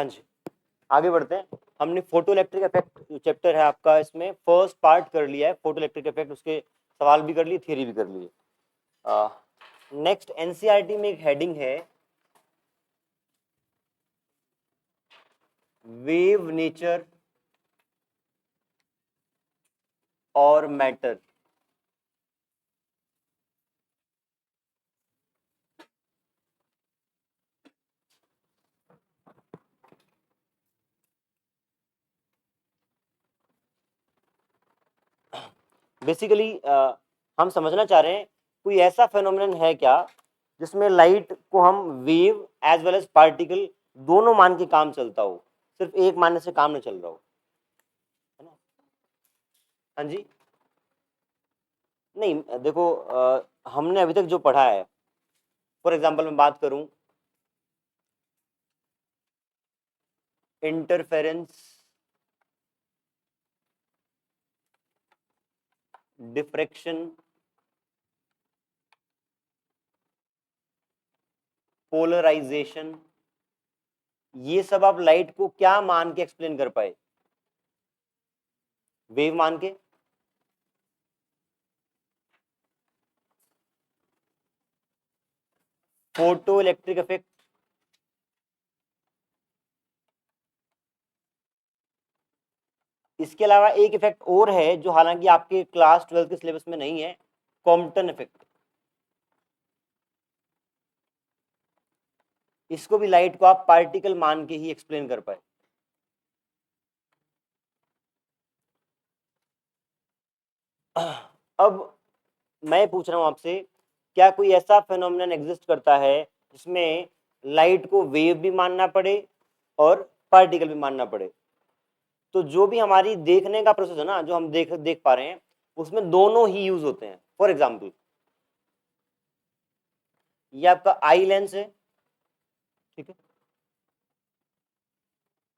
हाँ जी, आगे बढ़ते हैं। हमने फोटो इलेक्ट्रिक इफेक्ट चैप्टर है आपका, इसमें फर्स्ट पार्ट कर लिया है, फोटो इलेक्ट्रिक इफेक्ट, उसके सवाल भी कर लिए, थियरी भी कर लिए। नेक्स्ट एनसीईआरटी में एक हेडिंग है वेव नेचर और मैटर। बेसिकली हम समझना चाह रहे हैं कोई ऐसा फेनोमेनन है क्या जिसमें लाइट को हम wave as well as particle दोनों मान के काम चलता हो, सिर्फ एक मानने से काम नहीं चल रहा हो, है ना। हाँ जी, नहीं देखो, हमने अभी तक जो पढ़ा है, फॉर एग्जाम्पल मैं बात करूं, इंटरफेरेंस, डिफ्रैक्शन, पोलराइजेशन, ये सब आप लाइट को क्या मान के एक्सप्लेन कर पाए? वेव मान के। फोटो इलेक्ट्रिक इफेक्ट, इसके अलावा एक इफेक्ट और है जो हालांकि आपके क्लास 12 के सिलेबस में नहीं है, कॉम्पटन इफेक्ट। इसको भी लाइट को आप पार्टिकल मान के ही एक्सप्लेन कर पाए। अब मैं पूछ रहा हूं आपसे, क्या कोई ऐसा फेनोमेनन एग्जिस्ट करता है जिसमें लाइट को वेव भी मानना पड़े और पार्टिकल भी मानना पड़े? तो जो भी हमारी देखने का प्रोसेस है ना, जो हम देख देख पा रहे हैं, उसमें दोनों ही यूज होते हैं। फॉर एग्जाम्पल, ये आपका आई लेंस है, ठीक है,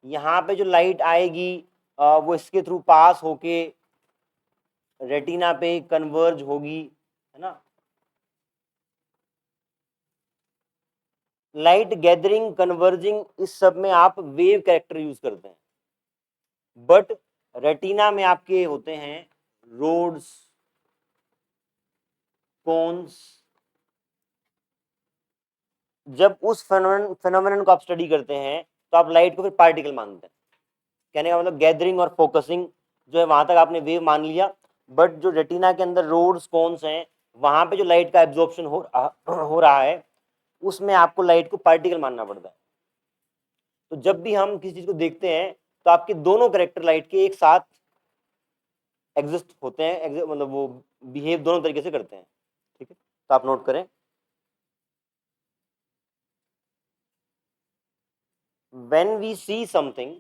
यहाँ पे जो लाइट आएगी वो इसके थ्रू पास होके रेटिना पे कन्वर्ज होगी, है ना। लाइट गैदरिंग, कन्वर्जिंग, इस सब में आप वेव कैरेक्टर यूज करते हैं, बट रेटिना में आपके होते हैं रोड्स, कोन्स। जब उस फेनोमेनन को आप स्टडी करते हैं तो आप लाइट को फिर पार्टिकल मानते हैं। कहने का मतलब गैदरिंग और फोकसिंग जो है वहां तक आपने वेव मान लिया, बट जो रेटिना के अंदर रोड्स कोन्स हैं, वहां पे जो लाइट का एब्जॉर्प्शन हो रहा है, उसमें आपको लाइट को पार्टिकल मानना पड़ता है। तो जब भी हम किसी चीज को देखते हैं तो आपके दोनों करेक्टर लाइट के एक साथ एग्जिस्ट होते हैं, मतलब वो बिहेव दोनों तरीके से करते हैं, ठीक है। तो आप नोट करें, when we see something,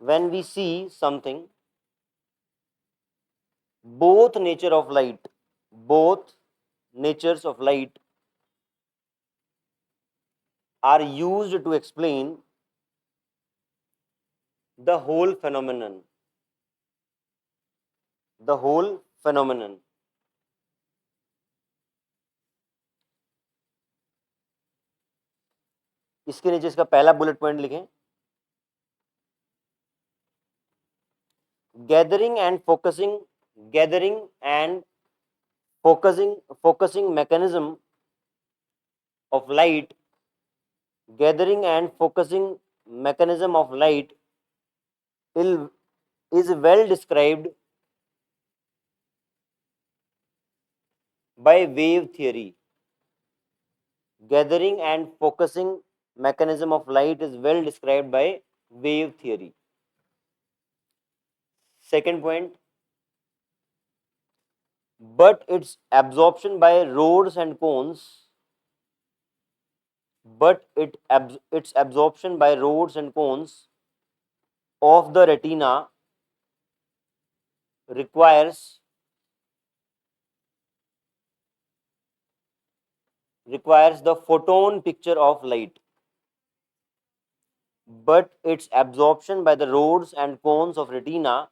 when we see something, both nature of light, both natures of light are used to explain the whole phenomenon, the whole phenomenon. इसके नीचे इसका पहला बुलेट पॉइंट लिखें, gathering and focusing, gathering and focusing mechanism of light, gathering and focusing mechanism of light is well described by wave theory. Gathering and focusing mechanism of light is well described by wave theory. Second point, but its absorption by rods and cones, its absorption by rods and cones of the retina requires the photon picture of light, but its absorption by the rods and cones of retina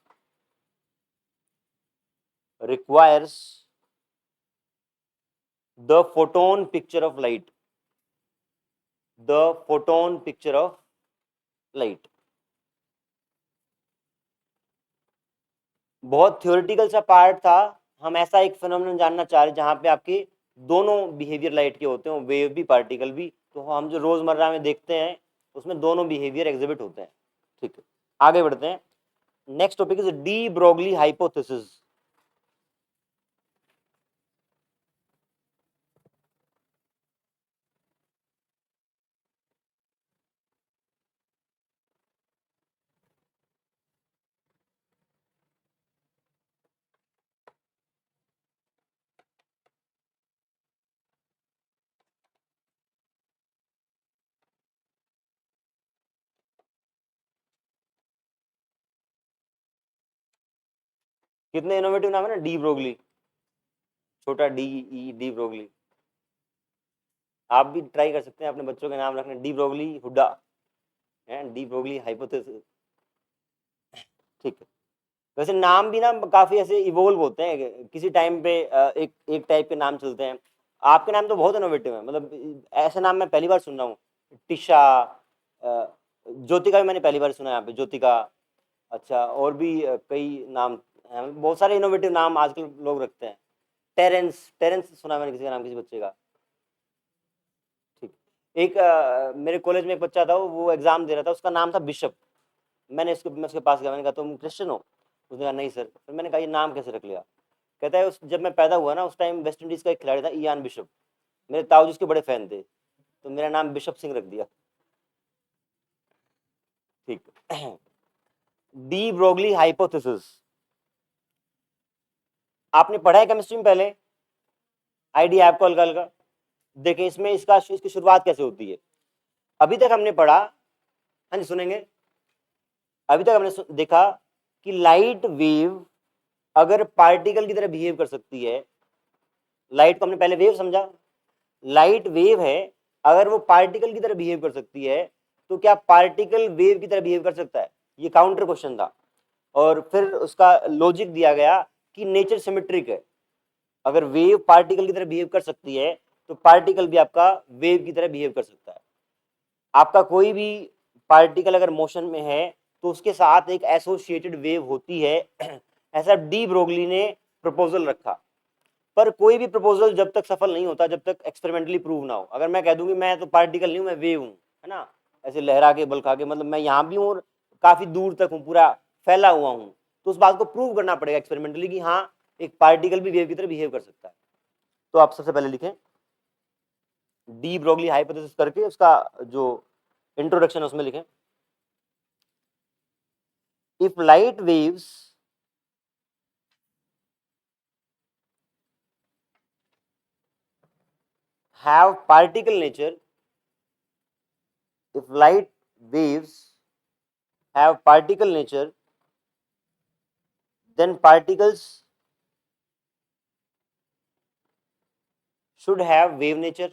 requires the photon picture of light. The photon picture of light. बहुत theoretical सा part था। हम ऐसा एक phenomenon जानना चाह रहे जहां पे आपके दोनों बिहेवियर लाइट के होते हैं, वेव भी पार्टिकल भी। तो हम जो रोजमर्रा में देखते हैं उसमें दोनों बिहेवियर एग्जिबिट होते हैं। ठीक है, आगे बढ़ते हैं। Next topic is de Broglie hypothesis. कितने इनोवेटिव नाम है ना, डी ब्रोगली, छोटा डी, ई, डी ब्रोगली। आप भी ट्राई कर सकते हैं अपने बच्चों के नाम रखने, डी ब्रोगली हुड्डा है, डी ब्रोगली हाइपोथेसिस। ठीक है। वैसे नाम भी ना काफी ऐसे इवोल्व होते हैं, किसी टाइम पे एक एक टाइप के नाम चलते हैं। आपके नाम तो बहुत इनोवेटिव है, मतलब ऐसे नाम मैं पहली बार सुन रहा हूँ। टिशा, ज्योतिका भी मैंने पहली बार सुना है यहाँ पे, ज्योतिका। अच्छा, और भी कई नाम हैं, बहुत सारे इनोवेटिव नाम आजकल लोग रखते हैं। टेरेंस, टेरेंस सुना मैंने किसी का नाम, किसी बच्चे का। ठीक। एक मेरे कॉलेज में एक बच्चा था, वो एग्जाम दे रहा था, उसका नाम था बिशप। मैं उसके पास गया, मैंने कहा तुम क्रिश्चियन हो? उसने कहा नहीं सर। फिर मैंने कहा ये नाम कैसे रख लिया? कहता है जब मैं पैदा हुआ ना उस टाइम वेस्ट इंडीज का एक खिलाड़ी था इयान बिशप, मेरे ताऊ जी उसके बड़े फैन थे, तो मेरा नाम बिशप सिंह रख दिया। ठीक। डी ब्रोगली हाइपोथेसिस आपने पढ़ा है केमिस्ट्री में पहले, आइडिया आपको हल्का हल्का? देखें इसमें इसकी शुरुआत कैसे होती है। अभी तक हमने पढ़ा, हाँ जी सुनेंगे। अभी तक हमने देखा कि लाइट वेव अगर पार्टिकल की तरह बिहेव कर सकती है, लाइट को हमने पहले वेव समझा, लाइट वेव है, अगर वो पार्टिकल की तरह बिहेव कर सकती है तो क्या पार्टिकल वेव की तरह बिहेव कर सकता है? ये काउंटर क्वेश्चन था। और फिर उसका लॉजिक दिया गया कि नेचर सिमेट्रिक है, अगर वेव पार्टिकल की तरह बिहेव कर सकती है तो पार्टिकल भी आपका वेव की तरह बिहेव कर सकता है। आपका कोई भी पार्टिकल अगर मोशन में है तो उसके साथ एक एसोसिएटेड वेव होती है। ऐसा डी ब्रोगली ने प्रपोजल रखा। पर कोई भी प्रपोजल जब तक सफल नहीं होता जब तक एक्सपेरिमेंटली प्रूव ना हो। अगर मैं कह दूं कि मैं तो पार्टिकल नहीं हूं, मैं वेव हूं, है ना, ऐसे लहरा के बल खा के, मतलब मैं यहां भी हूं और काफी दूर तक हूं, पूरा फैला हुआ हूं, तो उस बात को प्रूव करना पड़ेगा एक्सपेरिमेंटली कि हाँ एक पार्टिकल भी वेव की तरह बिहेव कर सकता है। तो आप सबसे पहले लिखें डी ब्रोगली हाइपोथेसिस करके उसका जो इंट्रोडक्शन है उसमें लिखें, if light waves have particle nature, if light waves have particle nature, then particles should have wave nature,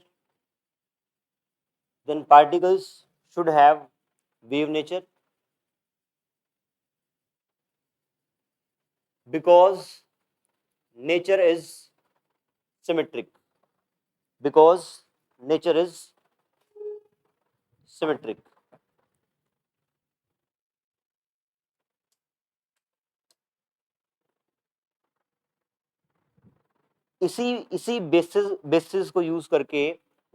then particles should have wave nature, because nature is symmetric, because nature is symmetric. इसी basis को use करके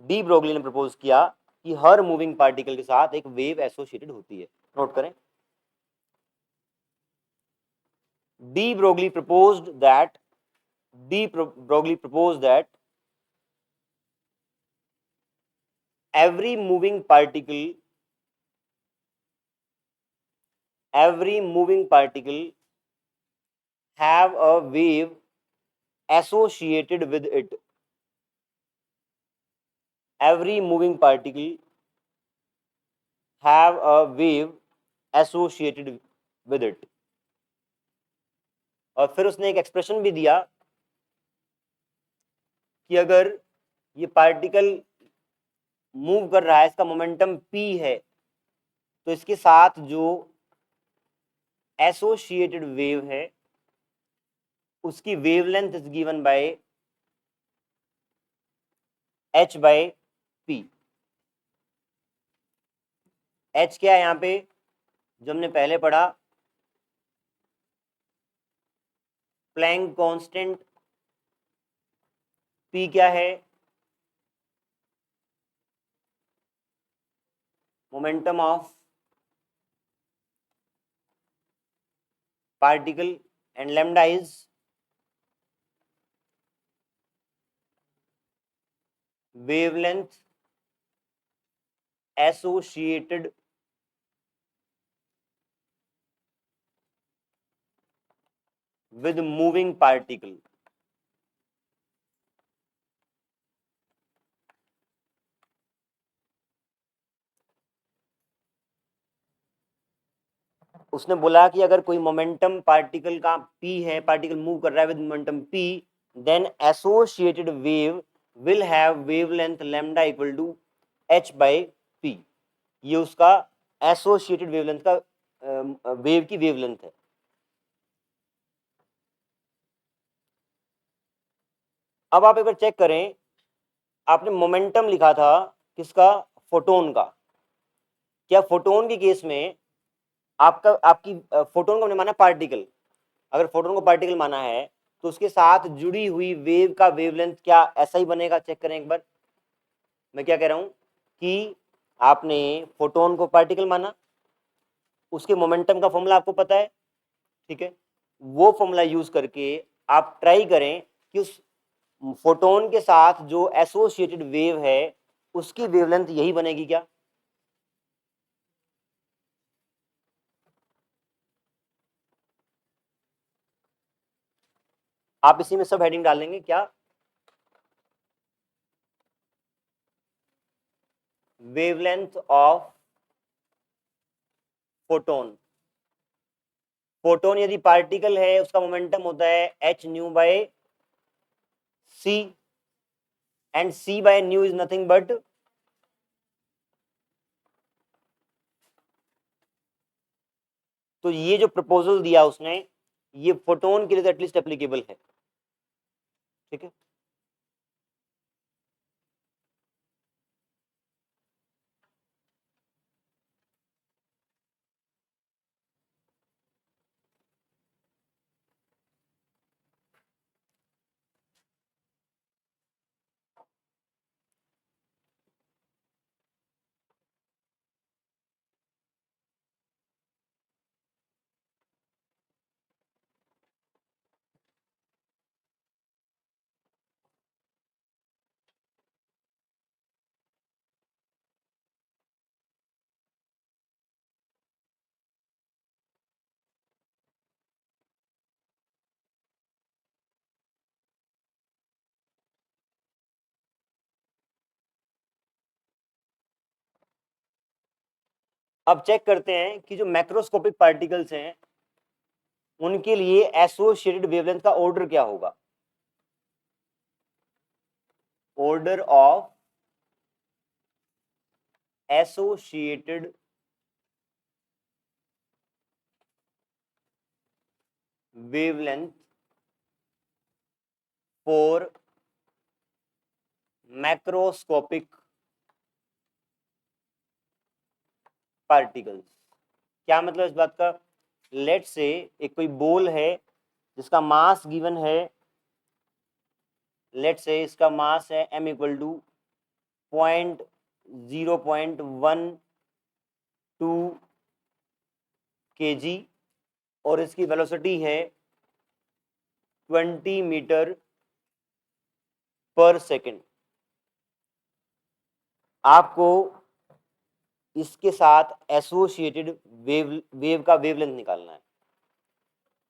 de Broglie ने propose किया कि हर moving particle के साथ एक wave associated होती है। नोट करें, de Broglie proposed that Broglie proposed that every moving particle have a wave associated with it. Every moving particle have a wave associated with it. और फिर उसने एक एक्सप्रेशन भी दिया कि अगर ये पार्टिकल मूव कर रहा है, इसका मोमेंटम p है, तो इसके साथ जो एसोसिएटेड वेव है उसकी wavelength is given by h by p। H क्या है यहाँ पे जो हमने पहले पढ़ा, प्लैंक कांस्टेंट। पी क्या है, momentum of particle, and lambda is wavelength associated with moving particle। उसने बोला कि अगर कोई मोमेंटम पार्टिकल का p है, पार्टिकल मूव कर रहा है with momentum p, then associated wave will have wavelength lambda equal to h by p। ये उसका एसोसिएटेड वेवलेंथ का वेव की वेवलेंथ है। अब आप एक बार चेक करें, आपने मोमेंटम लिखा था किसका, फोटोन का। क्या फोटोन के केस में आपका आपकी फोटोन को हमने माना पार्टिकल, अगर फोटोन को पार्टिकल माना है तो उसके साथ जुड़ी हुई वेव का वेवलेंथ क्या ऐसा ही बनेगा? चेक करें एक बार। मैं क्या कह रहा हूं कि आपने फोटोन को पार्टिकल माना, उसके मोमेंटम का फॉर्मूला आपको पता है, ठीक है, वो फॉर्मूला यूज करके आप ट्राई करें कि उस फोटोन के साथ जो एसोसिएटेड वेव है उसकी वेवलेंथ यही बनेगी क्या? आप इसी में सब हेडिंग डालेंगे क्या? Wavelength of photon. फोटोन यदि पार्टिकल है उसका मोमेंटम होता है H nu by C, and C by nu is nothing but, तो ये जो प्रपोजल दिया उसने ये फोटोन के लिए एटलीस्ट एप्लीकेबल है, ठीक है। अब चेक करते हैं कि जो मैक्रोस्कोपिक पार्टिकल्स हैं उनके लिए एसोसिएटेड वेवलेंथ का ऑर्डर क्या होगा। Order of associated wavelength for macroscopic particles. क्या मतलब इस बात का? लेट से एक कोई बोल है जिसका मास गिवन है, लेट से इसका मास है m इक्वल टू 0.12 kg और इसकी वेलोसिटी है 20 मीटर पर सेकेंड। आपको इसके साथ एसोसिएटेड वेव का वेवलेंथ निकालना है।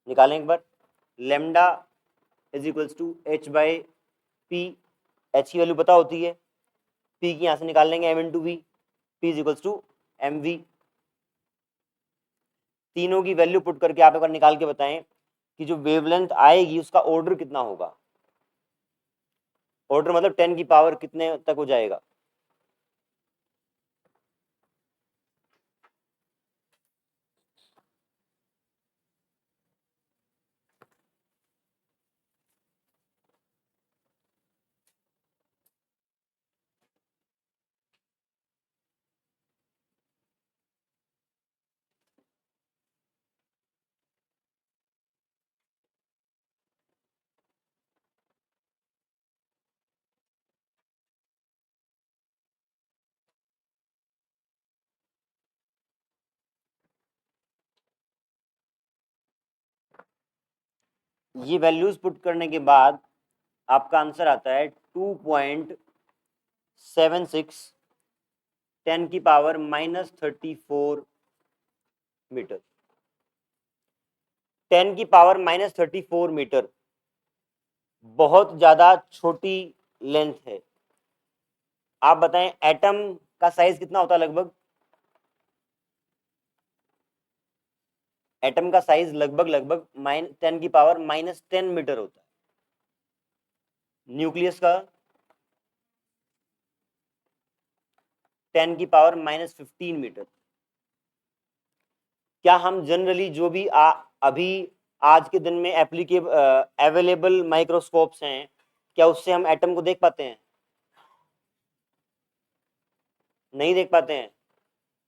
निकालें एक बार। Lambda is equals to h by p. H की वैल्यू पता होती है, पी की यहां से निकाल लेंगे m into v, p is equals to m v. तीनों की वैल्यू पुट करके आप एक बार निकाल के बताएं कि जो वेवलेंथ आएगी उसका ऑर्डर कितना होगा। ऑर्डर मतलब 10 की पावर कितने तक हो जाएगा? ये वैल्यूज पुट करने के बाद आपका आंसर आता है 2.76 10⁻³ मीटर। 10⁻³ मीटर बहुत ज्यादा छोटी लेंथ है। आप बताएं एटम का साइज कितना होता है लगभग? एटम का साइज लगभग 10⁻⁻10 मीटर होता है। न्यूक्लियस का 10⁻15 मीटर। क्या हम जनरली जो भी अभी आज के दिन में अवेलेबल माइक्रोस्कोप्स हैं, क्या उससे हम एटम को देख पाते हैं? नहीं देख पाते हैं।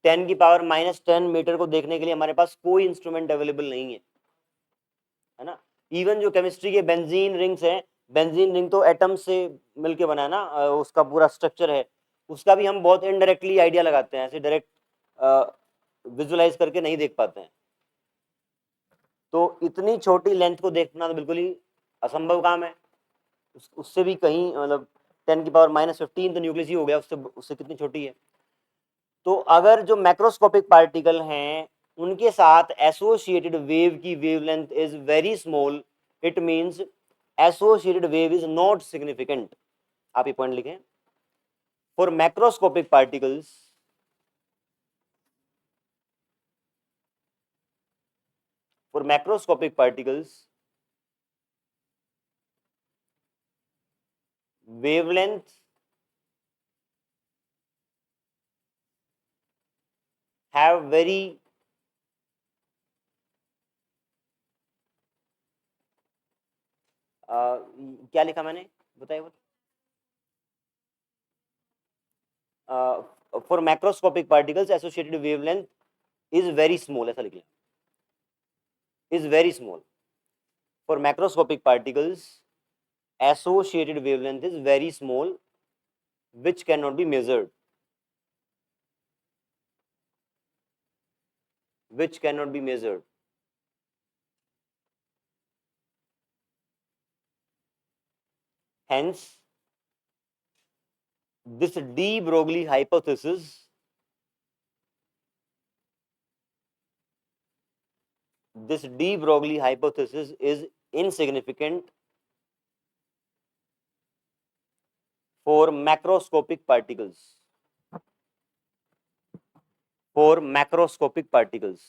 10⁻⁻10 मीटर को देखने के लिए हमारे पास कोई इंस्ट्रूमेंट अवेलेबल नहीं है ना। इवन जो केमिस्ट्री के बेंजीन रिंग्स हैं, बेंजीन रिंग तो एटम से मिलके बना है ना, उसका पूरा स्ट्रक्चर है, उसका भी हम बहुत इनडायरेक्टली आइडिया लगाते हैं, ऐसे डायरेक्ट विजुअलाइज करके नहीं देख पाते हैं। तो इतनी छोटी लेंथ को देखना तो बिल्कुल ही असंभव काम है। उससे भी कहीं मतलब 10⁻⁻15 तो न्यूक्लियस ही हो गया, उससे उससे कितनी छोटी है। तो अगर जो मैक्रोस्कोपिक पार्टिकल हैं उनके साथ एसोसिएटेड वेव की wavelength is very small, it means associated wave is not significant. आप ये पॉइंट लिखें। For macroscopic particles wavelength have very क्या लिखा मैंने, बताइए। For macroscopic particles associated wavelength is very small, ऐसा लिख लें, is very small. For macroscopic particles associated wavelength is very small which cannot be measured, which cannot be measured. Hence this de Broglie hypothesis is insignificant for macroscopic particles, for macroscopic particles.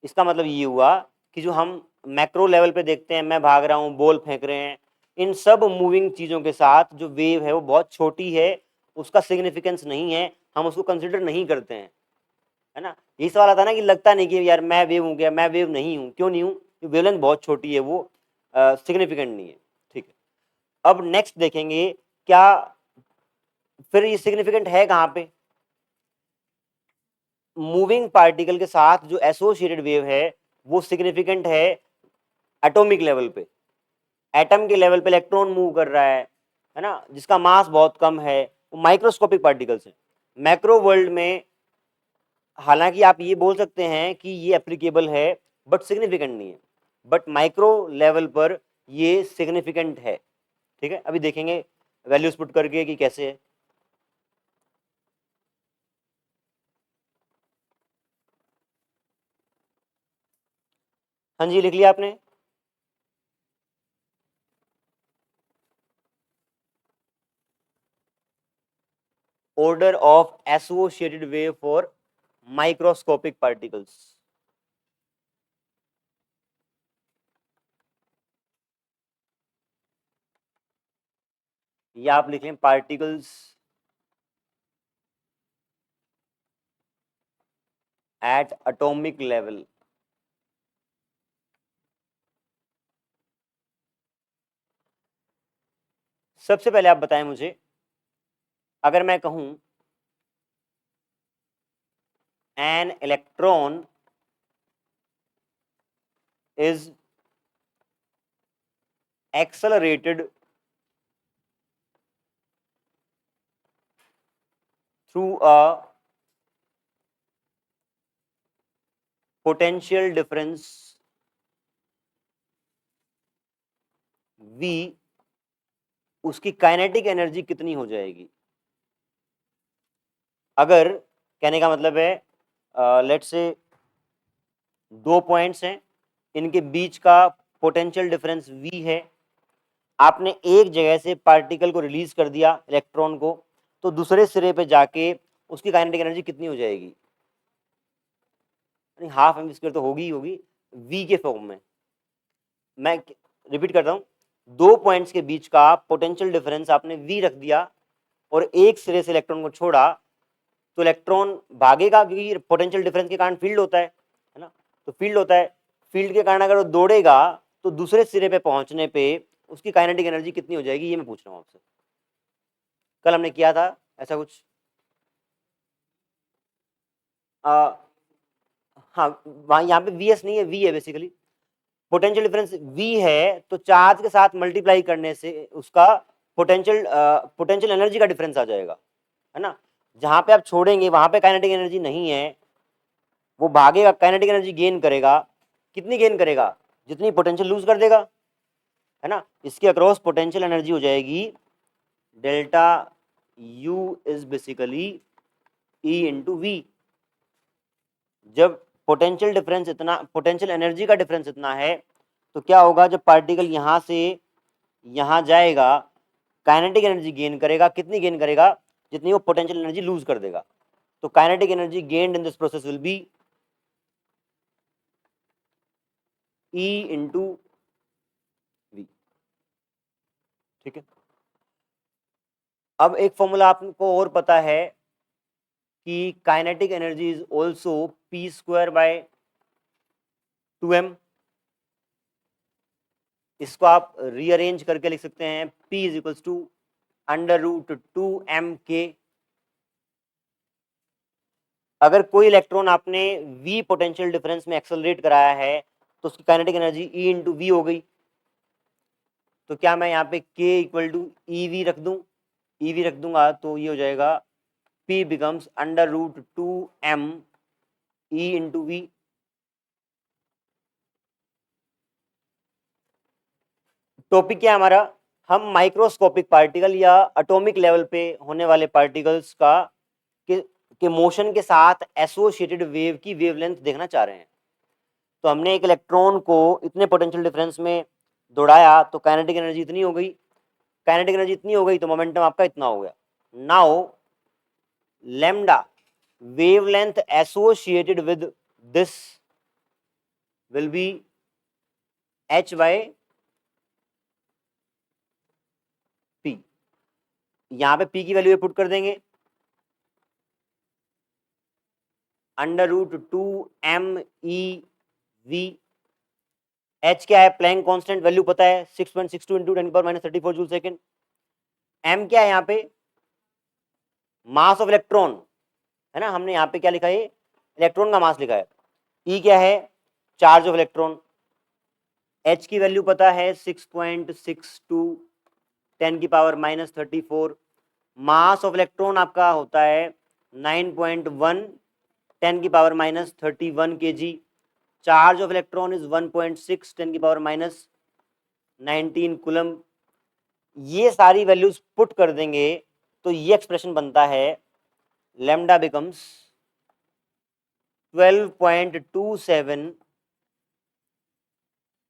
इसका मतलब ये हुआ कि जो हम macro level पे देखते हैं, मैं भाग रहा हूं, बॉल फेंक रहे हैं, इन सब मूविंग चीजों के साथ जो वेव है वो बहुत छोटी है, उसका सिग्निफिकेंस नहीं है, हम उसको कंसिडर नहीं करते हैं, है ना। यही सवाल आता है ना कि लगता नहीं कि यार मैं वेव हूं क्या, मैं वेव नहीं हूं, क्यों नहीं हूं? वेवलेंथ बहुत छोटी है, वो सिग्निफिकेंट नहीं है। ठीक है, अब नेक्स्ट देखेंगे क्या फिर ये सिग्निफिकेंट है कहां पे। मूविंग पार्टिकल के साथ जो एसोसिएटेड वेव है वो सिग्निफिकेंट है एटॉमिक लेवल पे। एटम के लेवल पे इलेक्ट्रॉन मूव कर रहा है ना, जिसका मास बहुत कम है, वो माइक्रोस्कोपिक पार्टिकल्स है। मैक्रो वर्ल्ड में हालांकि आप ये बोल सकते हैं कि ये एप्लीकेबल है बट सिग्निफिकेंट नहीं है, बट माइक्रो लेवल पर ये सिग्निफिकेंट है। ठीक है, अभी देखेंगे वैल्यूज पुट करके कि कैसे है। हाँ जी, लिख लिया आपने। Order of associated wave for microscopic particles. या आप लिखें पार्टिकल्स एट एटॉमिक लेवल। सबसे पहले आप बताएं मुझे, अगर मैं कहूं an electron is accelerated through a potential difference V, उसकी काइनेटिक एनर्जी कितनी हो जाएगी। अगर कहने का मतलब है लेट्स से दो पॉइंट्स हैं, इनके बीच का पोटेंशियल डिफरेंस V है, आपने एक जगह से पार्टिकल को रिलीज कर दिया इलेक्ट्रॉन को, तो दूसरे सिरे पे जाके उसकी काइनेटिक एनर्जी कितनी हो जाएगी, हाफ एम स्क्वायर तो होगी ही होगी, V के फॉर्म में। मैं रिपीट करता हूं, दो पॉइंट्स के बीच का पोटेंशियल डिफरेंस आपने V रख दिया और एक सिरे से इलेक्ट्रॉन को छोड़ा, तो इलेक्ट्रॉन भागेगा क्योंकि पोटेंशियल डिफरेंस के कारण फील्ड होता है ना, तो फील्ड होता है, फील्ड के कारण अगर वो दौड़ेगा तो दूसरे सिरे पे पहुंचने पे उसकी काइनेटिक एनर्जी कितनी हो जाएगी, ये मैं पूछ रहा हूं आपसे। कल हमने किया था ऐसा कुछ। हाँ, वहां यहाँ पे वी एस नहीं है, वी है बेसिकली, पोटेंशियल डिफरेंस वी है, तो चार्ज के साथ मल्टीप्लाई करने से उसका पोटेंशियल एनर्जी का डिफरेंस आ जाएगा, है ना। जहां पे आप छोड़ेंगे वहां पे काइनेटिक एनर्जी नहीं है, वो भागेगा, काइनेटिक एनर्जी गेन करेगा, कितनी गेन करेगा, जितनी पोटेंशियल लूज कर देगा, है ना। इसके अक्रॉस पोटेंशियल एनर्जी हो जाएगी delta U is basically E into V. जब पोटेंशियल डिफरेंस इतना, पोटेंशियल एनर्जी का डिफरेंस इतना है, तो क्या होगा, जब पार्टिकल यहां से यहां जाएगा, काइनेटिक एनर्जी गेन करेगा, कितनी गेन करेगा, जितनी वो पोटेंशियल एनर्जी लूज कर देगा। तो kinetic energy gained in this process will be E into V. ठीक है, अब एक फॉर्मूला आपको और पता है कि kinetic energy is also P square by 2m। इसको आप रीअरेंज करके लिख सकते हैं, P is equals to √2m k। अगर कोई इलेक्ट्रॉन आपने V पोटेंशियल डिफरेंस में एक्सेलरेट कराया है, तो उसकी kinetic energy E into V हो गई। तो क्या मैं यहाँ पे K इक्वल टू EV रख दूं, EV रख दूंगा तो ये हो जाएगा P becomes √2m E into V. Topic क्या है हमारा, हम माइक्रोस्कोपिक पार्टिकल या एटॉमिक लेवल पे होने वाले पार्टिकल्स के मोशन के साथ एसोसिएटेड वेव की वेवलेंथ देखना चाह रहे हैं। तो हमने एक इलेक्ट्रॉन को इतने पोटेंशियल डिफरेंस में दौड़ाया, तो काइनेटिक एनर्जी इतनी हो गई, काइनेटिक एनर्जी इतनी हो गई तो मोमेंटम आपका इतना हो गया। Now lambda wavelength associated with this will be h by p। यहां पे p की वैल्यू पुट कर देंगे, √2m e v। h क्या है, प्लैंक कांस्टेंट वैल्यू पता है 6.62 इंटू 10⁻34 जूल सेकेंड। m क्या है, यहाँ पे मास ऑफ इलेक्ट्रॉन, है ना, हमने यहाँ पे क्या लिखा है, इलेक्ट्रॉन का मास लिखा है। e क्या है, चार्ज ऑफ इलेक्ट्रॉन। h की वैल्यू पता है 6.62 10⁻34। मास ऑफ इलेक्ट्रॉन आपका होता है 9.1 10⁻31 kg। Charge of electron is 1.6 10⁻19 coulomb. ये सारी वैल्यूज पुट कर देंगे तो ये एक्सप्रेशन बनता है, लैम्डा बिकम्स 12.27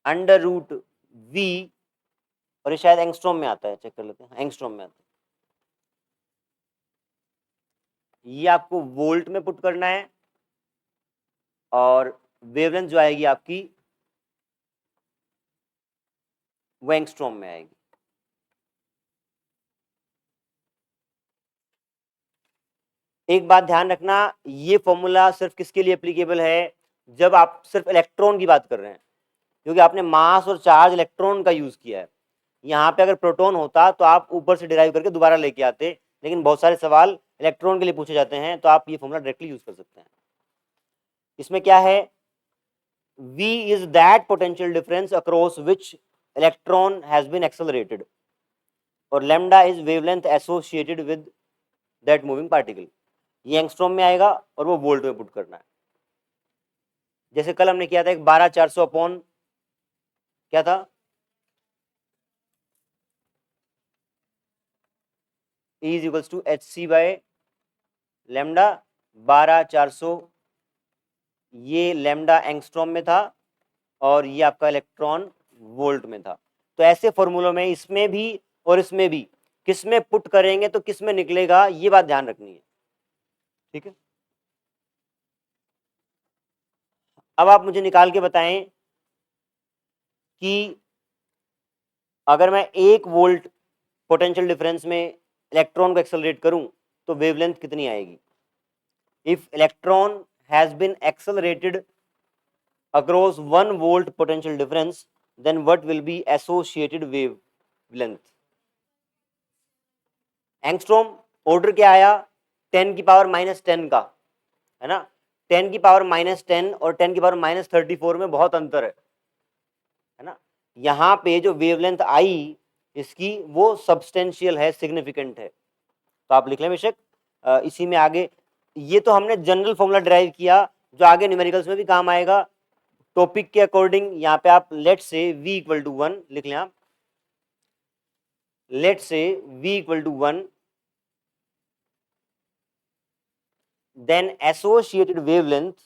√v, और ये शायद एंगस्ट्रॉम में आता है, चेक कर लेते हैं, एंगस्ट्रॉम में आता है। ये आपको वोल्ट में पुट करना है और वेवलेंथ जो आएगी आपकी वो एंगस्ट्रॉम में आएगी। एक बात ध्यान रखना, ये फॉर्मूला सिर्फ किसके लिए एप्लीकेबल है, जब आप सिर्फ इलेक्ट्रॉन की बात कर रहे हैं, क्योंकि आपने मास और चार्ज इलेक्ट्रॉन का यूज किया है। यहाँ पे अगर प्रोटॉन होता तो आप ऊपर से डिराइव करके दोबारा लेके आते, लेकिन बहुत सारे सवाल इलेक्ट्रॉन के लिए पूछे जाते हैं, तो आप ये फॉर्मूला डायरेक्टली यूज कर सकते हैं। इसमें क्या है, V is that potential difference across which electron has been accelerated, और lambda is wavelength associated with that moving particle। ये एंगस्ट्रॉम में आएगा और वो वोल्ट में पुट करना है। जैसे कल हमने किया था एक 12400 अपॉन क्या था, E is equals to H C by lambda 12400, ये लेमडा एंगस्ट्रॉम में था और ये आपका इलेक्ट्रॉन वोल्ट में था। तो ऐसे फॉर्मूलों में इसमें भी और इसमें भी किस में पुट करेंगे तो किस में निकलेगा, ये बात ध्यान रखनी है, ठीक है। अब आप मुझे निकाल के बताएं कि अगर मैं 1 वोल्ट पोटेंशियल डिफरेंस में इलेक्ट्रॉन को एक्सेलरेट करूं तो वेवलेंथ कितनी आएगी। If electron has been accelerated across 1 volt potential difference, then what will be associated wavelength? Angstrom order क्या आया, 10⁻⁻10 का, है ना। 10⁻⁻10 और 10⁻⁻34 में बहुत अंतर है ना। यहाँ पे जो वेवलेंथ आई इसकी वो सब्सटेंशियल है, सिग्निफिकेंट है, तो आप लिख लें बेशक। इसी में आगे ये तो हमने जनरल फॉर्मूला डिराइव किया जो आगे न्यूमेरिकल्स में भी काम आएगा। टॉपिक के अकॉर्डिंग यहाँ पे आप लेट से v इक्वल टू 1 लिख लें, आप लेट से v equal to 1, then associated wavelength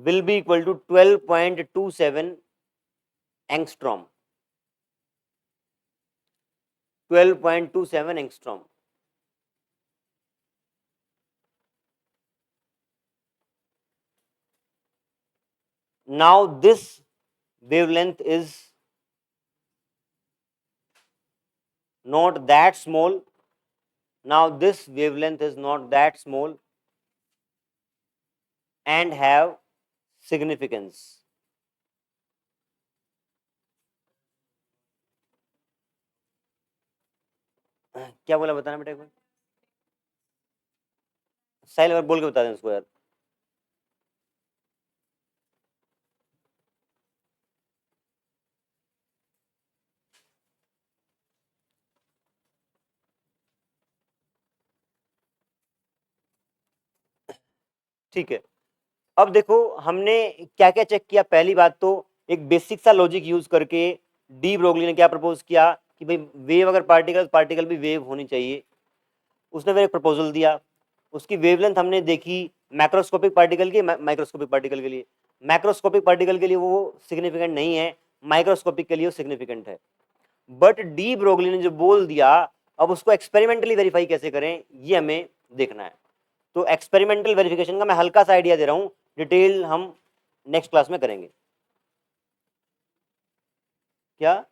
will be equal to 12.27 angstrom. 12.27 angstrom. Now this wavelength is not that small. Now this wavelength is not that small and have significance. क्या बोला बताना बेटा एक बार, साहिल अगर बोल के बता दें उसको यार। ठीक है, अब देखो हमने क्या क्या चेक किया। पहली बात तो एक बेसिक सा लॉजिक यूज करके डी ब्रोगली ने क्या प्रपोज किया कि भाई वेव अगर पार्टिकल, पार्टिकल भी वेव होनी चाहिए। उसने फिर एक प्रपोजल दिया, उसकी वेवलेंथ हमने देखी मैक्रोस्कोपिक पार्टिकल की, माइक्रोस्कोपिक पार्टिकल के लिए। मैक्रोस्कोपिक पार्टिकल के लिए वो सिग्निफिकेंट नहीं है, माइक्रोस्कोपिक के लिए वो सिग्निफिकेंट है। बट डी ब्रोगली ने जो बोल दिया, अब उसको एक्सपेरिमेंटली वेरीफाई कैसे करें ये हमें देखना है। तो एक्सपेरिमेंटल वेरिफिकेशन का मैं हल्का सा आइडिया दे रहा हूं, डिटेल हम नेक्स्ट क्लास में करेंगे। क्या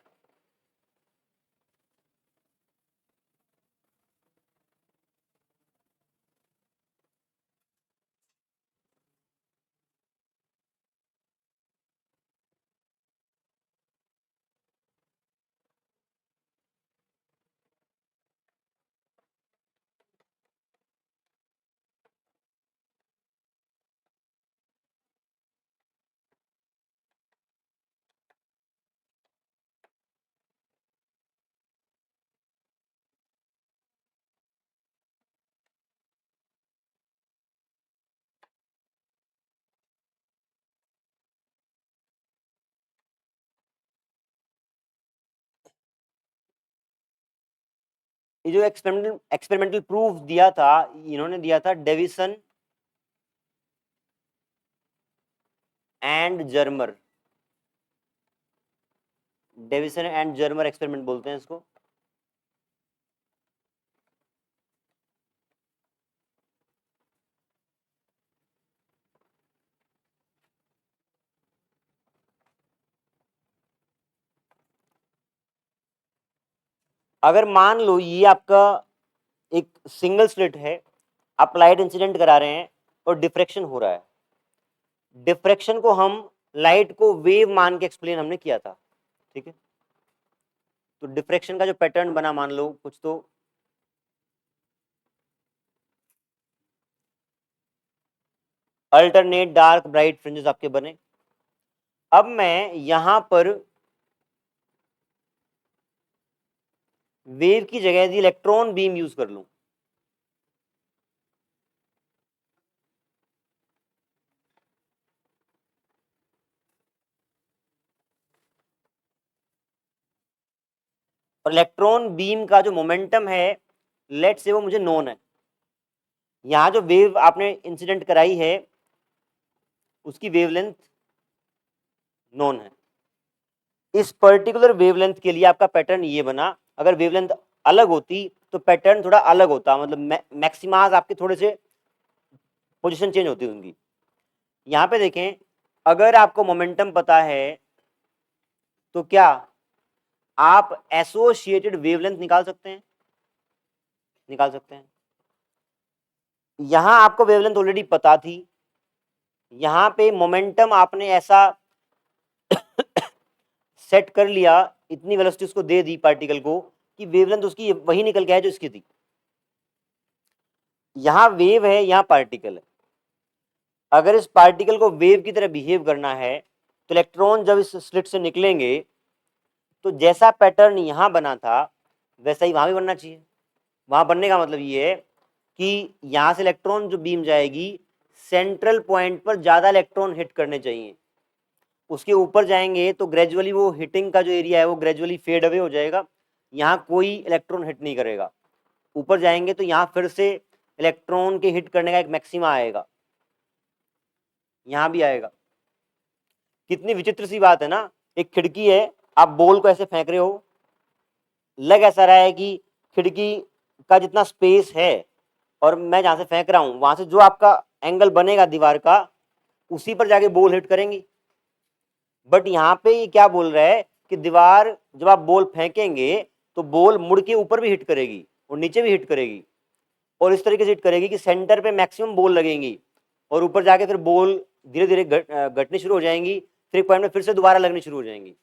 ये जो एक्सपेरिमेंटल प्रूफ दिया था, इन्होंने दिया था Davisson and Germer, Davisson and Germer experiment बोलते हैं इसको। अगर मान लो ये आपका एक सिंगल स्लिट है, आप लाइट इंसिडेंट करा रहे हैं और डिफ्रेक्शन हो रहा है। डिफ्रेक्शन को हम लाइट को वेव मान के एक्सप्लेन हमने किया था, ठीक है। तो डिफ्रेक्शन का जो पैटर्न बना, मान लो कुछ तो अल्टरनेट डार्क ब्राइट फ्रिंजेस आपके बने। अब मैं यहां पर वेव की जगह यदि इलेक्ट्रॉन बीम यूज कर लूं, और इलेक्ट्रॉन बीम का जो मोमेंटम है लेट से वो मुझे नोन है, यहां जो वेव आपने इंसिडेंट कराई है उसकी वेवलेंथ नोन है। इस पर्टिकुलर वेवलेंथ के लिए आपका पैटर्न ये बना। अगर वेवलेंथ अलग होती तो पैटर्न थोड़ा अलग होता, मतलब मैक्सिमाज आपके थोड़े से पोजीशन चेंज होती उनकी। यहां पे देखें, अगर आपको मोमेंटम पता है तो क्या आप एसोसिएटेड वेवलेंथ निकाल सकते हैं? निकाल सकते हैं। यहां आपको वेवलेंथ ऑलरेडी पता थी, यहां पे मोमेंटम आपने ऐसा सेट कर लिया, इतनी वेलोसिटी उसको दे दी पार्टिकल को कि वेवलेंथ उसकी वही निकल के है जो इसकी थी। यहां वेव है, यहां पार्टिकल है। अगर इस पार्टिकल को वेव की तरह बिहेव करना है तो इलेक्ट्रॉन जब इस स्लिट से निकलेंगे तो जैसा पैटर्न यहां बना था वैसा ही वहां भी बनना चाहिए। वहां बनने का मतलब ये है कि यहां से इलेक्ट्रॉन जो बीम जाएगी सेंट्रल पॉइंट पर ज्यादा इलेक्ट्रॉन हिट करने चाहिए। उसके ऊपर जाएंगे तो ग्रेजुअली वो हिटिंग का जो एरिया है वो ग्रेजुअली फेड अवे हो जाएगा, यहाँ कोई इलेक्ट्रॉन हिट नहीं करेगा। ऊपर जाएंगे तो यहाँ फिर से इलेक्ट्रॉन के हिट करने का एक मैक्सिमा आएगा, यहाँ भी आएगा। कितनी विचित्र सी बात है ना। एक खिड़की है, आप बॉल को ऐसे फेंक रहे हो, लग ऐसा रहा है कि खिड़की का जितना स्पेस है और मैं जहां से फेंक रहा हूं वहां से जो आपका एंगल बनेगा दीवार का उसी पर जाके बॉल हिट करेंगी। बट यहाँ पे ये क्या बोल रहा है कि दीवार जब आप बॉल फेंकेंगे तो बॉल मुड़ के ऊपर भी हिट करेगी और नीचे भी हिट करेगी, और इस तरीके से हिट करेगी कि सेंटर पे मैक्सिमम बॉल लगेंगी और ऊपर जाके फिर बॉल धीरे धीरे घटनी शुरू हो जाएंगी, फिर एक पॉइंट में फिर से दोबारा लगनी शुरू हो जाएंगी।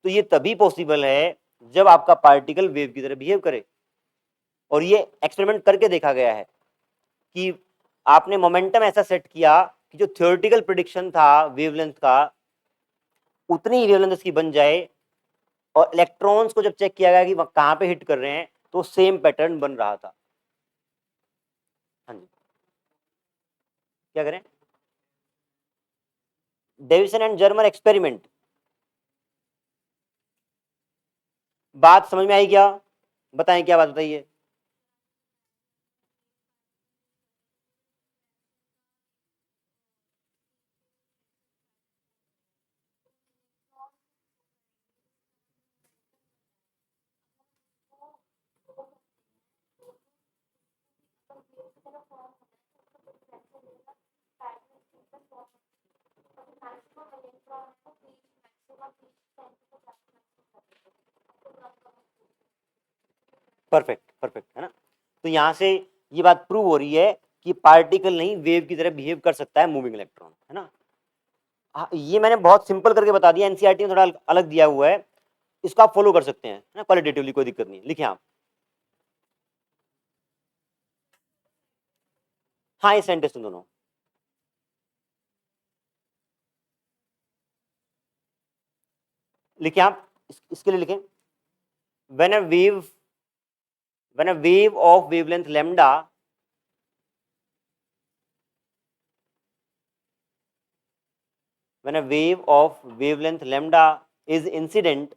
तो ये तभी पॉसिबल है जब आपका पार्टिकल वेव की तरह बिहेव करे। और ये एक्सपेरिमेंट करके देखा गया है कि आपने मोमेंटम ऐसा सेट किया कि जो थ्योरेटिकल प्रिडिक्शन था वेवलेंथ का उतनी ही वेवलेंथ इसकी बन जाए, और इलेक्ट्रॉन्स को जब चेक किया गया कि वह कहां पे हिट कर रहे हैं तो सेम पैटर्न बन रहा था। हाँ जी, क्या करें? डेविसन एंड जर्मर एक्सपेरिमेंट, बात समझ में आई क्या? बताएं, क्या बात बताइए। परफेक्ट, परफेक्ट है ना। तो यहां से ये बात प्रूव हो रही है कि पार्टिकल नहीं वेव की तरह बिहेव कर सकता है मूविंग इलेक्ट्रॉन, है ना। हाँ, ये मैंने बहुत सिंपल करके बता दिया, एनसीईआरटी में थोड़ा अलग दिया हुआ है, इसको आप फॉलो कर सकते हैं ना क्वालिटेटिवली, कोई दिक्कत नहीं। लिखें आप। हाँ, ये सेंटेंस दोनों लिखें आप। इसके लिए लिखें, when a wave when a wave of wavelength lambda when a wave of wavelength lambda is incident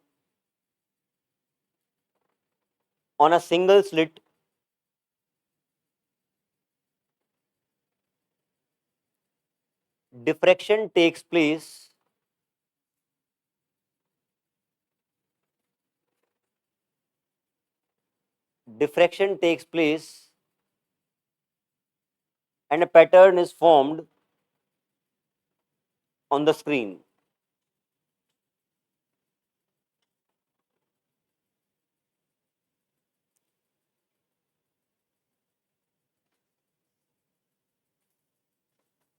on a single slit, diffraction takes place diffraction takes place and a pattern is formed on the screen.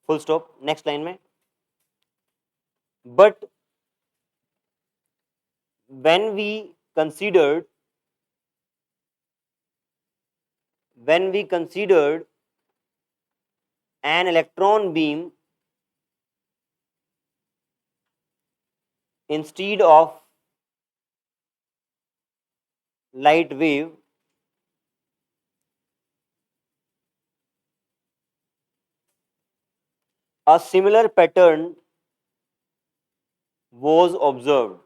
Full stop. Next line में, but when we considered when we considered an electron beam instead of light wave a similar pattern was observed.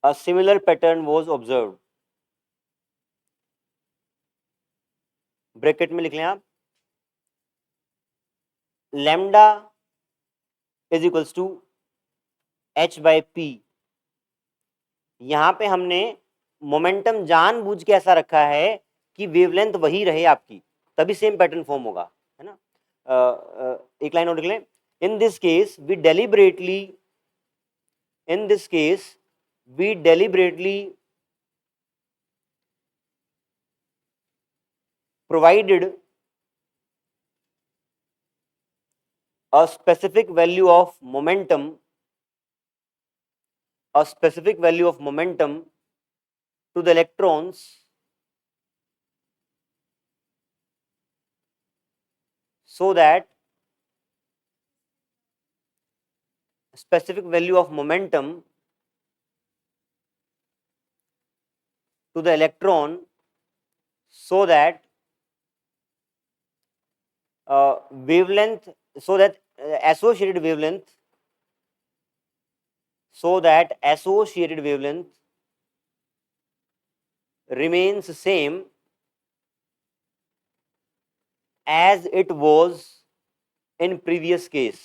A similar pattern was observed. Bracket में लिख लें आप, lambda is equals to h by P. यहां पे हमने momentum जानबूझ के ऐसा रखा है कि वेवलेंथ वही रहे आपकी, तभी सेम पैटर्न फॉर्म होगा, है ना। एक लाइन और लिख लें, in this case we deliberately provided a specific value of momentum to the electrons so that specific value of momentum to the electron so that wavelength, so that associated wavelength remains same as it was in previous case.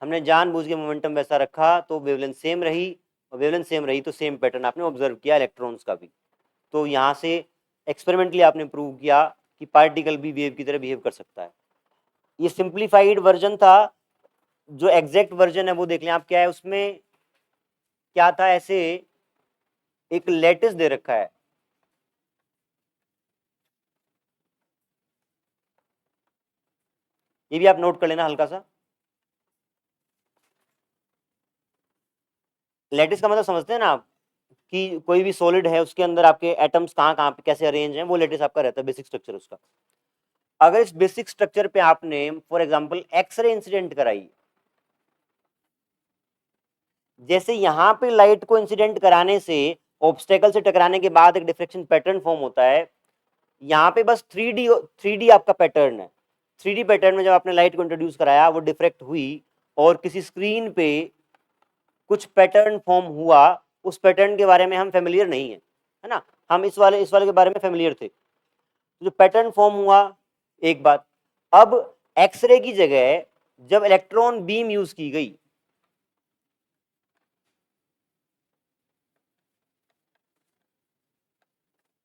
हमने जानबूझ के momentum वैसा रखा तो wavelength same रही, और wavelength same रही तो सेम पैटर्न आपने ऑब्जर्व किया इलेक्ट्रॉन्स का भी। तो यहाँ से एक्सपेरिमेंटली आपने प्रूव किया कि पार्टिकल भी वेव की तरह बिहेव कर सकता है। ये सिंप्लीफाइड वर्जन था, जो एग्जैक्ट वर्जन है वो देख लें आप क्या है। उसमें क्या था, ऐसे एक लैटिस दे रखा है, ये भी आप नोट कर लेना हल्का सा। लैटिस का मतलब समझते हैं ना आप, कि कोई भी सॉलिड है उसके अंदर आपके एटम्स कहाँ कहाँ पे कैसे अरेंज हैं, वो लैटिस आपका रहता है, बेसिक स्ट्रक्चर उसका। अगर इस बेसिक स्ट्रक्चर पे आपने फॉर एग्जांपल एक्सरे इंसिडेंट कराई, जैसे यहां पे लाइट को इंसिडेंट कराने से ऑब्स्टेकल से टकराने के बाद एक डिफ्रेक्शन पैटर्न फॉर्म होता है, यहाँ पे बस 3D आपका पैटर्न है। 3D पैटर्न में जब आपने लाइट को इंट्रोड्यूस कराया, वो डिफ्रेक्ट हुई और किसी स्क्रीन पे कुछ पैटर्न फॉर्म हुआ, उस पैटर्न के बारे में हम फेमिलियर नहीं है ना, हम इस वाले के बारे में फेमिलियर थे। जो पैटर्न फॉर्म हुआ, एक बात। अब एक्सरे की जगह जब इलेक्ट्रॉन बीम यूज की गई,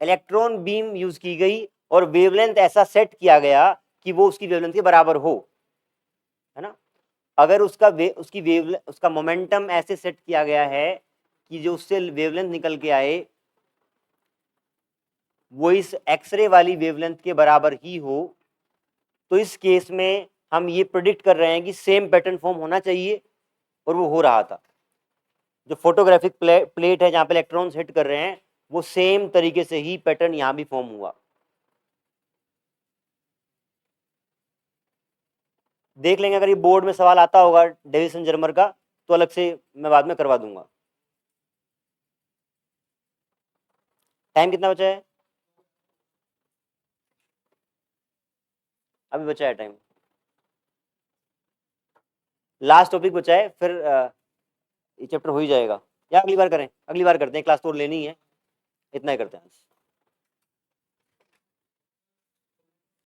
इलेक्ट्रॉन बीम यूज की गई और वेवलेंथ ऐसा सेट किया गया कि वो उसकी वेवलेंथ के बराबर हो, है ना। अगर उसका मोमेंटम ऐसे सेट किया गया है कि जो उससे वेवलेंथ निकल के आए वो इस एक्सरे वाली वेवलेंथ के बराबर ही हो, तो इस केस में हम ये प्रेडिक्ट कर रहे हैं कि सेम पैटर्न फॉर्म होना चाहिए, और वो हो रहा था। जो फोटोग्राफिक प्लेट है जहां पे इलेक्ट्रॉन्स हिट कर रहे हैं, वो सेम तरीके से ही पैटर्न यहां भी फॉर्म हुआ। देख लेंगे, अगर ये बोर्ड में सवाल आता होगा डेविसन जर्मर का, तो अलग से मैं बाद में करवा दूंगा। टाइम कितना बचा है? अभी बचा है टाइम, लास्ट टॉपिक बचा है, फिर ये चैप्टर हो ही जाएगा। या अगली बार करें, अगली बार करते हैं, क्लास तो लेनी है, इतना ही करते हैं।